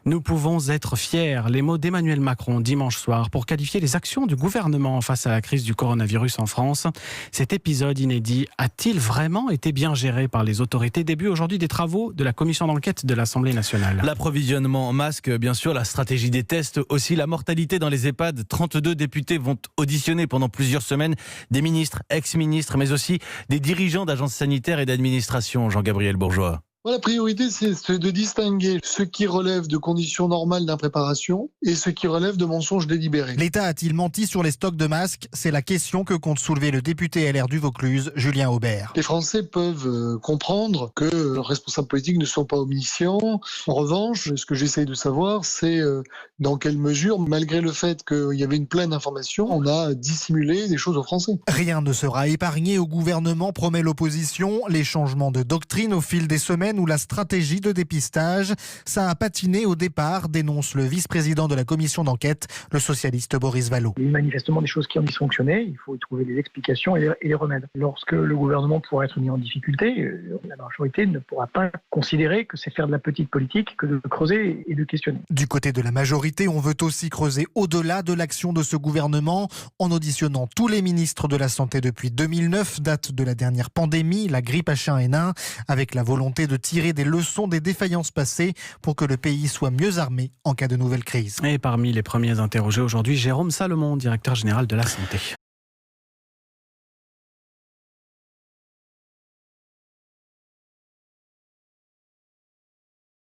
Nous pouvons être fiers, les mots d'Emmanuel Macron dimanche soir pour qualifier les actions du gouvernement face à la crise du coronavirus en France. Cet épisode inédit a-t-il vraiment été bien géré par les autorités? Début aujourd'hui des travaux de la commission d'enquête de l'Assemblée nationale. L'approvisionnement en masques, bien sûr, la stratégie des tests, aussi la mortalité dans les EHPAD. 32 députés vont auditionner pendant plusieurs semaines des ministres, ex-ministres, mais aussi des dirigeants d'agences sanitaires et d'administration. Jean-Gabriel Bourgeois. La priorité, c'est de distinguer ce qui relève de conditions normales d'impréparation et ce qui relève de mensonges délibérés. L'État a-t-il menti sur les stocks de masques? C'est la question que compte soulever le député LR du Vaucluse, Julien Aubert. Les Français peuvent comprendre que leurs responsables politiques ne sont pas omniscients. En revanche, ce que j'essaye de savoir, c'est dans quelle mesure, malgré le fait qu'il y avait une pleine information, on a dissimulé des choses aux Français. Rien ne sera épargné au gouvernement, promet l'opposition. Les changements de doctrine au fil des semaines ou la stratégie de dépistage, ça a patiné au départ, dénonce le vice-président de la commission d'enquête, le socialiste Boris Vallaud. Il y a eu manifestement des choses qui ont dysfonctionné, il faut y trouver des explications et les remèdes. Lorsque le gouvernement pourra être mis en difficulté, la majorité ne pourra pas considérer que c'est faire de la petite politique que de creuser et de questionner. Du côté de la majorité, on veut aussi creuser au-delà de l'action de ce gouvernement en auditionnant tous les ministres de la Santé depuis 2009, date de la dernière pandémie, la grippe H1N1, avec la volonté de tirer des leçons des défaillances passées pour que le pays soit mieux armé en cas de nouvelle crise. Et parmi les premiers interrogés aujourd'hui, Jérôme Salomon, directeur général de la Santé.